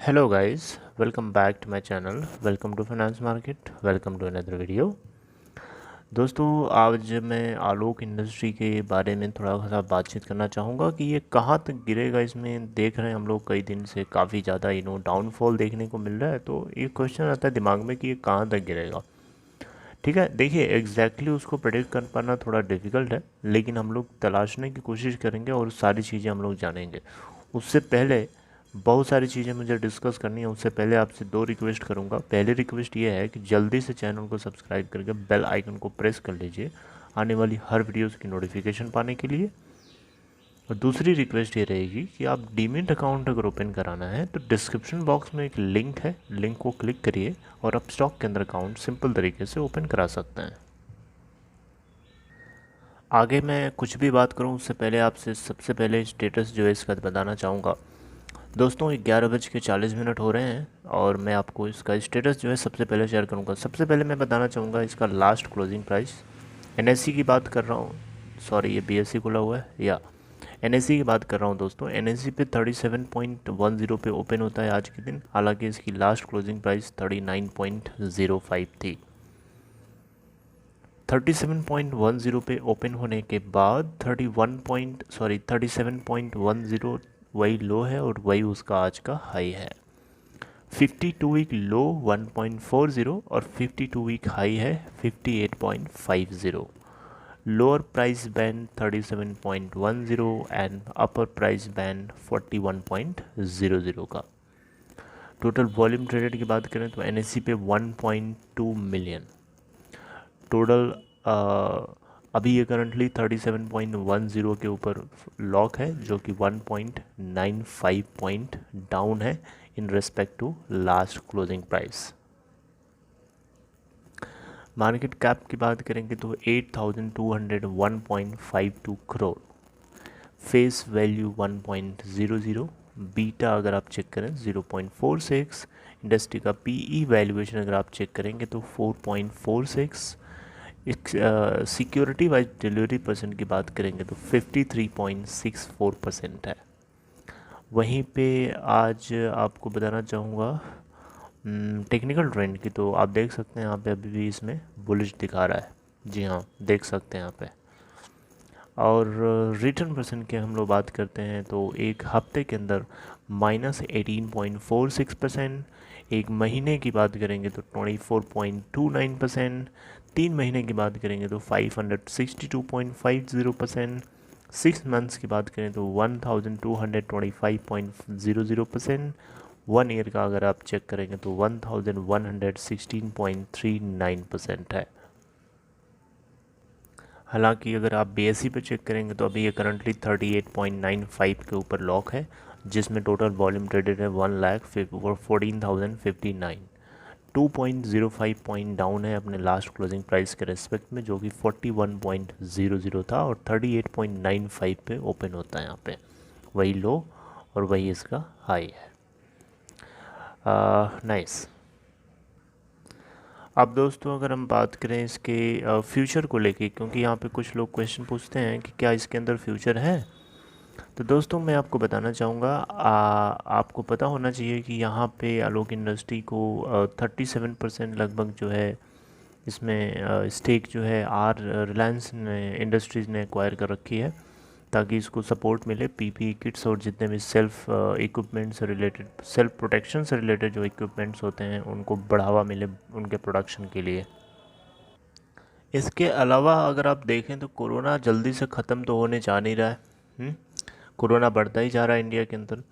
Hello guys, welcome back to my channel. Welcome to Finance Market. Welcome to another video. दोस्तों आज मैं आलोक industry के बारे में थोड़ा सा बातचीत करना चाहूँगा कि ये कहाँ तक गिरेगा। इसमें देख रहे हैं हम लोग कई दिन से काफ़ी ज़्यादा डाउनफॉल देखने को मिल रहा है। तो एक क्वेश्चन आता है दिमाग में कि ये कहाँ तक गिरेगा। ठीक है, देखिए एग्जैक्टली उसको प्रेडिक्ट कर पाना थोड़ा डिफ़िकल्ट है, लेकिन हम लोग तलाशने की कोशिश करेंगे और सारी चीज़ें हम लोग जानेंगे। उससे पहले बहुत सारी चीज़ें मुझे डिस्कस करनी है। उससे पहले आपसे दो रिक्वेस्ट करूंगा। पहली रिक्वेस्ट ये है कि जल्दी से चैनल को सब्सक्राइब करके बेल आइकन को प्रेस कर लीजिए आने वाली हर वीडियोस की नोटिफिकेशन पाने के लिए। और दूसरी रिक्वेस्ट ये रहेगी कि आप डीमेट अकाउंट अगर ओपन कराना है तो डिस्क्रिप्शन बॉक्स में एक लिंक है, लिंक को क्लिक करिए और आप स्टॉक के अंदर अकाउंट सिंपल तरीके से ओपन करा सकते हैं। आगे मैं कुछ भी बात करूं उससे पहले आपसे सबसे पहले स्टेटस जो है इसका बताना चाहूँगा। दोस्तों 11:40 हो रहे हैं और मैं आपको इसका स्टेटस जो है सबसे पहले शेयर करूंगा। सबसे पहले मैं बताना चाहूँगा इसका लास्ट क्लोजिंग प्राइस। एनएससी की बात कर रहा हूँ, सॉरी ये बीएससी खुला हुआ है, या एनएससी की बात कर रहा हूँ दोस्तों। एनएससी पे 37.10 पे ओपन होता है आज के दिन। हालांकि इसकी लास्ट क्लोजिंग प्राइस 39.05 थी। 37.10 पे ओपन होने के बाद 37.10 वही लो है और वही उसका आज का हाई है। 52 वीक लो 1.40 और 52 वीक हाई है 58.50। Lower price band 37.10 and upper price band 41.00 का। टोटल वॉल्यूम ट्रेडेड की बात करें तो एनएससी पे 1.2 मिलियन टोटल। अभी ये करंटली 37.10 के ऊपर लॉक है, जो कि 1.95 पॉइंट डाउन है in respect to last closing price. Market cap की बात करेंगे तो 8,201.52 करोड़, फेस वैल्यू 1.00, बीटा अगर आप चेक करें 0.46, इंडस्ट्री का पीई वैल्यूएशन अगर आप चेक करेंगे तो 4.46, सिक्योरिटी वाइज डिलीवरी परसेंट की बात करेंगे तो 53.64% है। वहीं पे आज आपको बताना चाहूँगा टेक्निकल ट्रेंड की, तो आप देख सकते हैं यहाँ पे अभी भी इसमें बुलिश दिखा रहा है। जी हाँ, देख सकते हैं यहाँ पे। और रिटर्न परसेंट की हम लोग बात करते हैं तो एक हफ्ते के अंदर -18.46%, एक महीने की बात करेंगे तो 24.29%, 3 महीने की बात करेंगे तो 562.50%, 6 मंथ्स की बात करें तो 1225.00%, 1 ईयर का अगर आप चेक करेंगे तो 1116.39% है। हालांकि अगर आप बीएससी पे चेक करेंगे तो अभी ये करंटली 38.95 के ऊपर लॉक है, जिसमें टोटल वॉल्यूम ट्रेडेड है 1,14,059। 2.05 पॉइंट डाउन है अपने लास्ट क्लोजिंग प्राइस के रेस्पेक्ट में, जो कि 41.00 था और 38.95 पे ओपन होता है यहाँ पे। वही लो और वही इसका हाई है। नाइस। अब दोस्तों अगर हम बात करें इसके फ्यूचर को लेके, क्योंकि यहाँ पे कुछ लोग क्वेश्चन पूछते हैं कि क्या इसके अंदर फ्यूचर है, तो दोस्तों मैं आपको बताना चाहूँगा, आपको पता होना चाहिए कि यहाँ पे आलोक इंडस्ट्री को 37% लगभग जो है इसमें स्टेक जो है रिलायंस ने इंडस्ट्रीज़ ने एक्वायर कर रखी है, ताकि इसको सपोर्ट मिले पीपीई किट्स और जितने भी सेल्फ इक्विपमेंट से रिलेटेड, सेल्फ प्रोटेक्शन से रिलेटेड जो इक्विपमेंट्स होते हैं उनको बढ़ावा मिले उनके प्रोडक्शन के लिए। इसके अलावा अगर आप देखें तो कोरोना जल्दी से ख़त्म तो होने जा नहीं रहा है। कोरोना बढ़ता ही जा रहा है इंडिया के अंदर,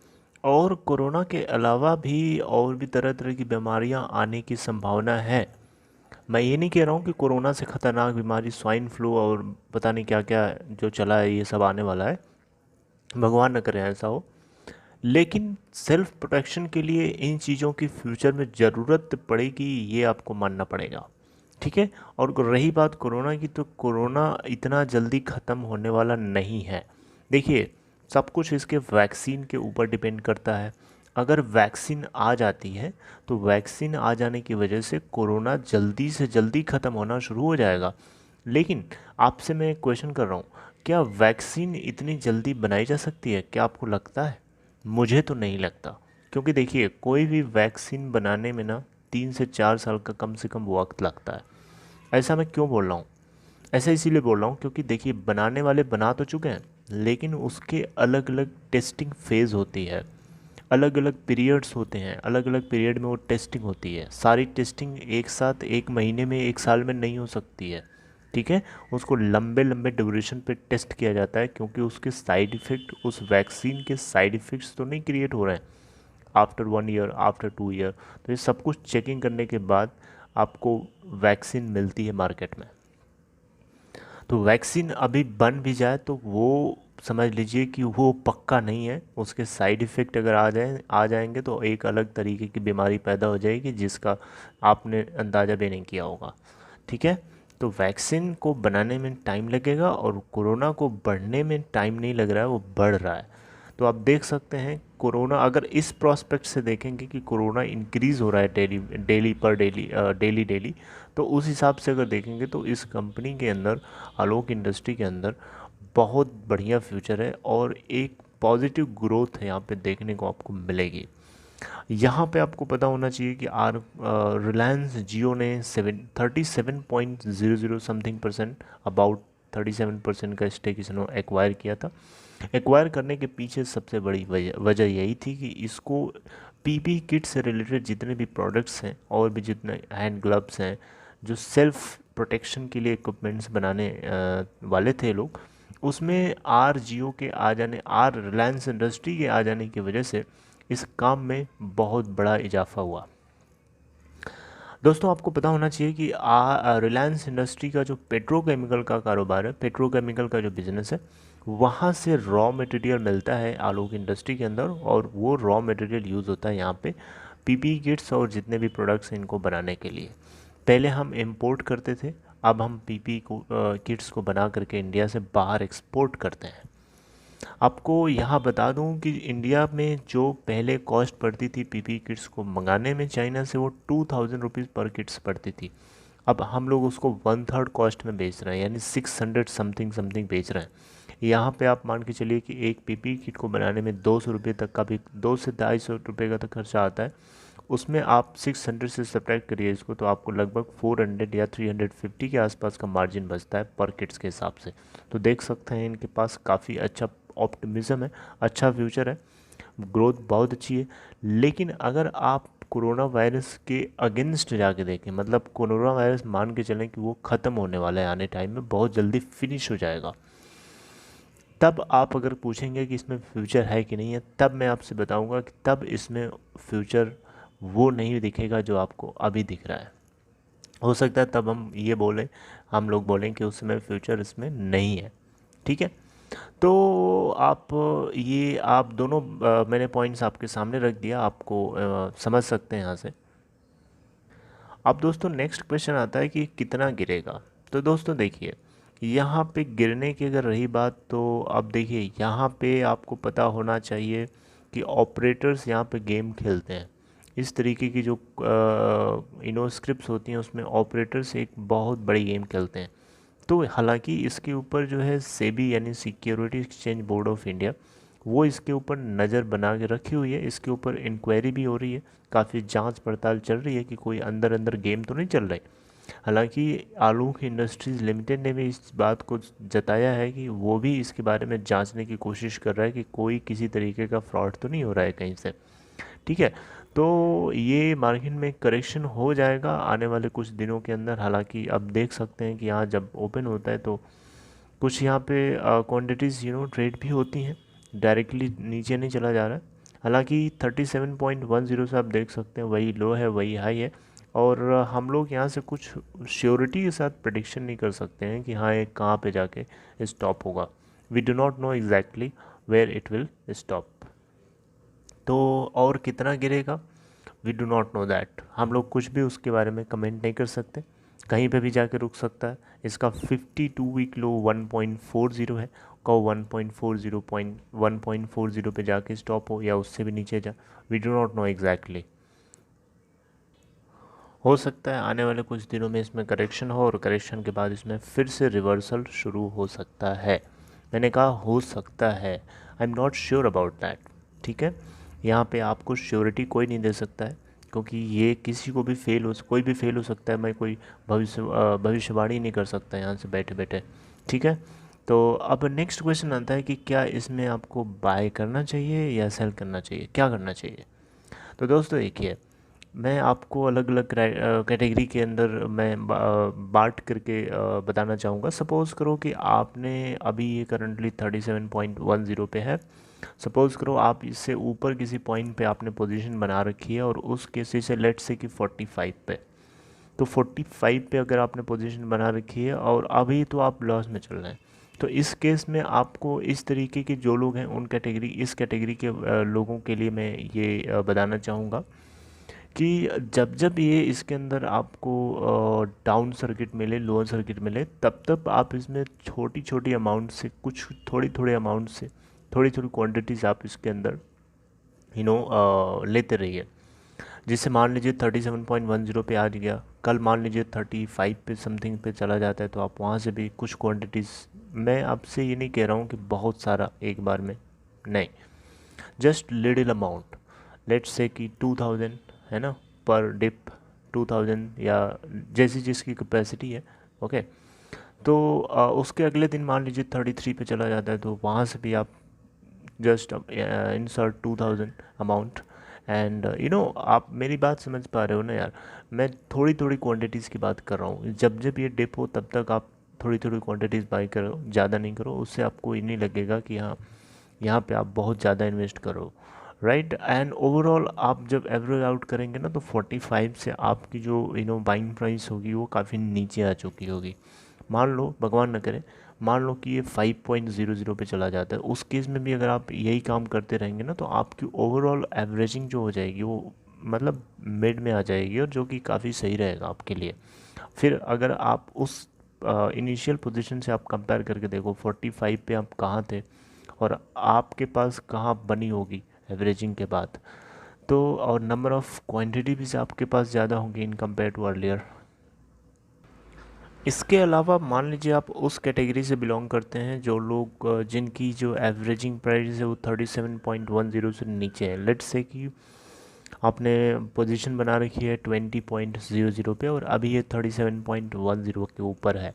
और कोरोना के अलावा भी और भी तरह तरह की बीमारियां आने की संभावना है। मैं ये नहीं कह रहा हूँ कि कोरोना से ख़तरनाक बीमारी स्वाइन फ्लू और पता नहीं क्या क्या जो चला है ये सब आने वाला है, भगवान न करे ऐसा हो, लेकिन सेल्फ प्रोटेक्शन के लिए इन चीज़ों की फ्यूचर में ज़रूरत पड़ेगी, ये आपको मानना पड़ेगा। ठीक है। और रही बात कोरोना की, तो कोरोना इतना जल्दी ख़त्म होने वाला नहीं है। देखिए सब कुछ इसके वैक्सीन के ऊपर डिपेंड करता है। अगर वैक्सीन आ जाती है तो वैक्सीन आ जाने की वजह से कोरोना जल्दी से जल्दी ख़त्म होना शुरू हो जाएगा। लेकिन आपसे मैं एक क्वेश्चन कर रहा हूँ, क्या वैक्सीन इतनी जल्दी बनाई जा सकती है? क्या आपको लगता है? मुझे तो नहीं लगता। क्योंकि देखिए कोई भी वैक्सीन बनाने में ना 3 से 4 साल का कम से कम वक्त लगता है। ऐसा मैं क्यों बोल रहा हूँ? ऐसा इसीलिए बोल रहा हूँ क्योंकि देखिए बनाने वाले बना तो चुके हैं, लेकिन उसके अलग अलग टेस्टिंग फेज़ होती है, अलग अलग पीरियड्स होते हैं, अलग अलग पीरियड में वो टेस्टिंग होती है। सारी टेस्टिंग एक साथ एक महीने में, एक साल में नहीं हो सकती है, ठीक है। उसको लंबे लंबे ड्यूरेशन पे टेस्ट किया जाता है, क्योंकि उसके साइड इफ़ेक्ट, उस वैक्सीन के साइड इफ़ेक्ट्स तो नहीं क्रिएट हो रहे हैं आफ्टर 1 ईयर, आफ्टर 2 ईयर। तो ये सब कुछ चेकिंग करने के बाद आपको वैक्सीन मिलती है मार्केट में। तो वैक्सीन अभी बन भी जाए तो वो समझ लीजिए कि वो पक्का नहीं है। उसके साइड इफ़ेक्ट अगर आ जाएंगे तो एक अलग तरीके की बीमारी पैदा हो जाएगी, जिसका आपने अंदाज़ा भी नहीं किया होगा, ठीक है। तो वैक्सीन को बनाने में टाइम लगेगा, और कोरोना को बढ़ने में टाइम नहीं लग रहा है, वो बढ़ रहा है। तो आप देख सकते हैं कोरोना, अगर इस प्रोस्पेक्ट से देखेंगे कि कोरोना इंक्रीज़ हो रहा है डेली डेली पर डेली डेली डेली, तो उस हिसाब से अगर देखेंगे तो इस कंपनी के अंदर, आलोक इंडस्ट्री के अंदर बहुत बढ़िया फ्यूचर है, और एक पॉजिटिव ग्रोथ है यहाँ पे देखने को आपको मिलेगी। यहाँ पे आपको पता होना चाहिए कि रिलायंस जियो ने 37.00 समथिंग परसेंट, अबाउट 37% का स्टेक इसने एक्वायर किया था। एक्वायर करने के पीछे सबसे बड़ी वजह यही थी कि इसको पीपी किट से रिलेटेड जितने भी प्रोडक्ट्स हैं, और भी जितने हैंड ग्लव्स हैं, जो सेल्फ प्रोटेक्शन के लिए इक्विपमेंट्स बनाने वाले थे लोग, उसमें आर जियो के आ जाने, आर रिलायंस इंडस्ट्री के आ जाने की वजह से इस काम में बहुत बड़ा इजाफा हुआ। दोस्तों आपको पता होना चाहिए कि रिलायंस इंडस्ट्री का जो पेट्रोकेमिकल का कारोबार है, पेट्रोकेमिकल का जो बिज़नेस है, वहाँ से रॉ मटेरियल मिलता है आलोक इंडस्ट्री के अंदर, और वो रॉ मटेरियल यूज़ होता है यहाँ पे पीपी किट्स और जितने भी प्रोडक्ट्स हैं इनको बनाने के लिए। पहले हम इंपोर्ट करते थे, अब हम पीपी किट्स को बना करके इंडिया से बाहर एक्सपोर्ट करते हैं। आपको यहाँ बता दूँ कि इंडिया में जो पहले कॉस्ट पड़ती थी पीपी किट्स को मंगाने में चाइना से, वो 2000 रुपीज़ पर किट्स पड़ती थी। अब हम लोग उसको 1/3 कॉस्ट में बेच रहे हैं, यानी 600 समथिंग समथिंग बेच रहे हैं। यहाँ पे आप मान के चलिए कि एक पीपी किट को बनाने में 200 रुपये तक का भी, 2 से 250 रुपये का तक खर्चा आता है। उसमें आप 600 से सब्ट्रैक्ट करिए इसको, तो आपको लगभग 400 या 350 के आसपास का मार्जिन बचता है पर किट्स के हिसाब से। तो देख सकते हैं इनके पास काफ़ी अच्छा ऑप्टिमिज्म है, अच्छा फ्यूचर है, ग्रोथ बहुत अच्छी है। लेकिन अगर आप कोरोना वायरस के अगेंस्ट जाके देखें, मतलब कोरोना वायरस मान के चलें कि वो ख़त्म होने वाला है, आने टाइम में बहुत जल्दी फिनिश हो जाएगा, तब आप अगर पूछेंगे कि इसमें फ्यूचर है कि नहीं है, तब मैं आपसे बताऊंगा कि तब इसमें फ्यूचर वो नहीं दिखेगा जो आपको अभी दिख रहा है। हो सकता है तब हम लोग बोलें कि उसमें फ्यूचर इसमें नहीं है, ठीक है। तो आप दोनों मैंने पॉइंट्स आपके सामने रख दिया, आपको समझ सकते हैं यहाँ से। अब दोस्तों नेक्स्ट क्वेश्चन आता है कि कितना गिरेगा। तो दोस्तों देखिए, यहाँ पे गिरने की अगर रही बात, तो अब देखिए यहाँ पे आपको पता होना चाहिए कि ऑपरेटर्स यहाँ पे गेम खेलते हैं। इस तरीके की जो स्क्रिप्ट्स होती हैं उसमें ऑपरेटर्स एक बहुत बड़ी गेम खेलते हैं। तो हालांकि इसके ऊपर जो है सेबी यानी security exchange board of India, वो इसके ऊपर नज़र बना के रखी हुई है, इसके ऊपर इंक्वायरी भी हो रही है, काफ़ी जांच पड़ताल चल रही है कि कोई अंदर अंदर गेम तो नहीं चल रही। हालांकि आलोक इंडस्ट्रीज़ लिमिटेड ने भी इस बात को जताया है कि वो भी इसके बारे में जांचने की कोशिश कर रहा है कि कोई किसी तरीके का फ्रॉड तो नहीं हो रहा है कहीं से, ठीक है। तो ये मार्केट में करेक्शन हो जाएगा आने वाले कुछ दिनों के अंदर। हालांकि अब देख सकते हैं कि यहाँ जब ओपन होता है तो कुछ यहाँ पे क्वांटिटीज़ ट्रेड भी होती हैं, डायरेक्टली नीचे नहीं चला जा रहा है। हालांकि 37.10 से आप देख सकते हैं वही लो है वही हाई है, और हम लोग यहाँ से कुछ श्योरिटी के साथ प्रेडिक्शन नहीं कर सकते हैं कि हाँ ये कहाँ पे जाके स्टॉप होगा। We do not know exactly where it will stop. तो और कितना गिरेगा, we do not know that, हम लोग कुछ भी उसके बारे में कमेंट नहीं कर सकते। कहीं पे भी जाके रुक सकता है। इसका 52 वीक लो 1.40 है, का 1.40 पे जाके स्टॉप हो या उससे भी नीचे जा, we do not know exactly. हो सकता है आने वाले कुछ दिनों में इसमें करेक्शन हो, और करेक्शन के बाद इसमें फिर से रिवर्सल शुरू हो सकता है। मैंने कहा हो सकता है, I am not sure about that, ठीक है। यहाँ पे आपको श्योरिटी कोई नहीं दे सकता है, क्योंकि ये किसी को भी कोई भी फेल हो सकता है। मैं कोई भविष्यवाणी नहीं कर सकता यहाँ से बैठे बैठे, ठीक है। तो अब नेक्स्ट क्वेश्चन आता है कि क्या इसमें आपको बाय करना चाहिए या सेल करना चाहिए, क्या करना चाहिए। तो दोस्तों देखिए, मैं आपको अलग अलग कैटेगरी के अंदर मैं बांट करके बताना चाहूँगा। सपोज़ करो कि आपने अभी ये करंटली 37.10 पे है। सपोज़ करो आप इससे ऊपर किसी पॉइंट पे आपने पोजीशन बना रखी है और उस केस से लेट्स से कि 45 पे, तो 45 पे अगर आपने पोजीशन बना रखी है और अभी तो आप लॉस में चल रहे हैं, तो इस केस में आपको इस तरीके के जो लोग हैं उन इस कैटेगरी के लोगों के लिए मैं ये बताना चाहूँगा कि जब जब ये इसके अंदर आपको डाउन सर्किट मिले, लोअर सर्किट मिले, तब तब आप इसमें छोटी छोटी अमाउंट से कुछ थोड़ी थोड़ी अमाउंट से थोड़ी थोड़ी क्वांटिटीज़ आप इसके अंदर लेते रहिए। जिससे मान लीजिए 37.10 पे आ गया, कल मान लीजिए 35 पे समथिंग पे चला जाता है, तो आप वहाँ से भी कुछ क्वांटिटीज़, मैं आपसे ये नहीं कह रहा हूँ कि बहुत सारा एक बार में, नहीं, just little amount, let's say कि 2000 है ना पर डिप, 2000 या जैसी जिसकी कैपेसिटी है, ओके। तो उसके अगले दिन मान लीजिए 33 पे चला जाता है, तो वहाँ से भी आप जस्ट इंसर्ट 2000 अमाउंट एंड आप मेरी बात समझ पा रहे हो ना यार। मैं थोड़ी थोड़ी क्वांटिटीज़ की बात कर रहा हूँ। जब जब ये डिप हो तब तक आप थोड़ी थोड़ी क्वांटिटीज़ बाई करो, ज़्यादा नहीं करो। उससे आपको ये नहीं लगेगा कि हाँ यहाँ पे आप बहुत ज़्यादा इन्वेस्ट करो, राइट। एंड ओवरऑल आप जब एवरेज आउट करेंगे ना, तो 45 से आपकी जो बाइंग प्राइस होगी वो काफ़ी नीचे आ चुकी होगी। मान लो भगवान न करे, मान लो कि ये 5.00 पे चला जाता है, उस केस में भी अगर आप यही काम करते रहेंगे ना, तो आपकी ओवरऑल एवरेजिंग जो हो जाएगी वो मतलब मिड में आ जाएगी, और जो कि काफ़ी सही रहेगा आपके लिए। फिर अगर आप उस इनिशियल पोजीशन से आप कंपेयर करके देखो 45 पे आप कहाँ थे और आपके पास कहाँ बनी होगी एवरेजिंग के बाद, तो और नंबर ऑफ़ क्वांटिटी भी आपके पास ज़्यादा होंगी इन कंपेयर टू अर्लियर। इसके अलावा मान लीजिए आप उस कैटेगरी से बिलोंग करते हैं जो लोग जिनकी जो एवरेजिंग प्राइस है वो 37.10 से नीचे है। लेट्स से कि आपने पोजीशन बना रखी है 20.00 पे और अभी ये 37.10 के ऊपर है,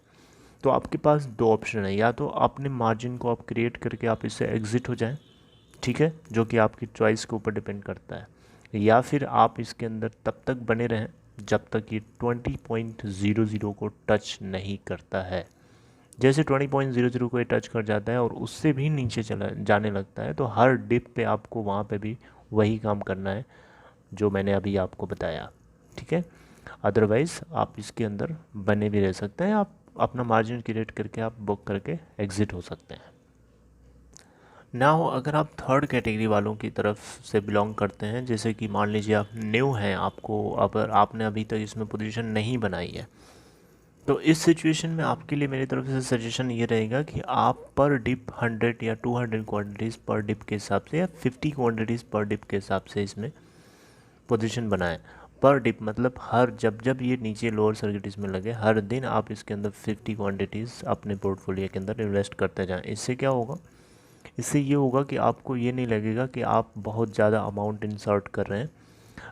तो आपके पास दो ऑप्शन है। या तो अपने मार्जिन को आप क्रिएट करके आप इससे एग्ज़िट हो जाएं, ठीक है, जो कि आपकी चॉइस के ऊपर डिपेंड करता है, या फिर आप इसके अंदर तब तक बने रहें जब तक ये 20.00 को टच नहीं करता है। जैसे 20.00 को ये टच कर जाता है और उससे भी नीचे चला जाने लगता है, तो हर डिप पे आपको वहाँ पे भी वही काम करना है जो मैंने अभी आपको बताया, ठीक है। अदरवाइज़ आप इसके अंदर बने भी रह सकते हैं, आप अपना मार्जिन क्रिएट करके आप बुक करके एग्ज़िट हो सकते हैं। नाउ अगर आप थर्ड कैटेगरी वालों की तरफ से बिलोंग करते हैं, जैसे कि मान लीजिए आप न्यू हैं, आपको अगर आपने अभी तक इसमें पोजीशन नहीं बनाई है, तो इस सिचुएशन में आपके लिए मेरी तरफ से सजेशन ये रहेगा कि आप पर डिप 100 या 200 क्वांटिटीज़ पर डिप के हिसाब से या 50 क्वांटिटीज़ पर डिप के हिसाब से इसमें पोजीशन बनाएं। पर डिप मतलब हर जब जब ये नीचे लोअर सर्किट इसमें लगे, हर दिन आप इसके अंदर 50 क्वांटिटीज़ अपने पोर्टफोलियो के अंदर इन्वेस्ट करते जाएं। इससे क्या होगा, इससे ये होगा कि आपको ये नहीं लगेगा कि आप बहुत ज़्यादा अमाउंट इंसर्ट कर रहे हैं,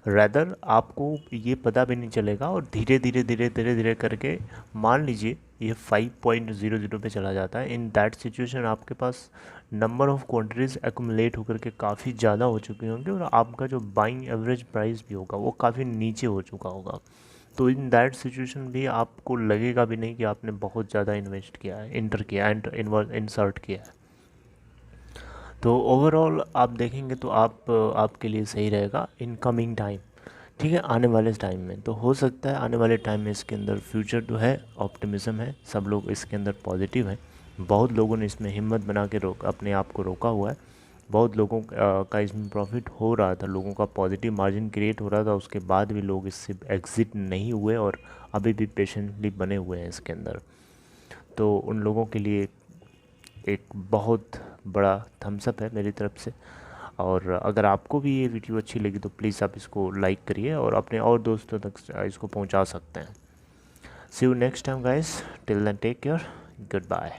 रैदर आपको ये पता भी नहीं चलेगा और धीरे धीरे धीरे धीरे धीरे करके मान लीजिए ये 5.00 पे चला जाता है। इन दैट सिचुएशन आपके पास नंबर ऑफ़ क्वांटिटीज़ एक्यूमुलेट होकर के काफ़ी ज़्यादा हो चुकी होंगी और आपका जो बाइंग एवरेज प्राइस भी होगा वो काफ़ी नीचे हो चुका होगा। तो इन दैट सिचुएशन भी आपको लगेगा भी नहीं कि आपने बहुत ज़्यादा इन्वेस्ट किया है, इंटर किया एंड इंसर्ट किया है। तो ओवरऑल आप देखेंगे तो आपके लिए सही रहेगा इन कमिंग टाइम, ठीक है, आने वाले टाइम में। तो हो सकता है आने वाले टाइम में इसके अंदर फ्यूचर जो है ऑप्टिमिज्म है, सब लोग इसके अंदर पॉजिटिव हैं। बहुत लोगों ने इसमें हिम्मत बना के अपने आप को रोका हुआ है। बहुत लोगों का इसमें प्रॉफिट हो रहा था, लोगों का पॉजिटिव मार्जिन क्रिएट हो रहा था, उसके बाद भी लोग इससे एग्ज़िट नहीं हुए और अभी भी पेशेंटली बने हुए हैं इसके अंदर। तो उन लोगों के लिए एक बहुत बड़ा थम्स अप है मेरी तरफ से। और अगर आपको भी ये वीडियो अच्छी लगी तो प्लीज़ आप इसको लाइक करिए और अपने और दोस्तों तक इसको पहुंचा सकते हैं। See you next time guys, till then take care, good bye.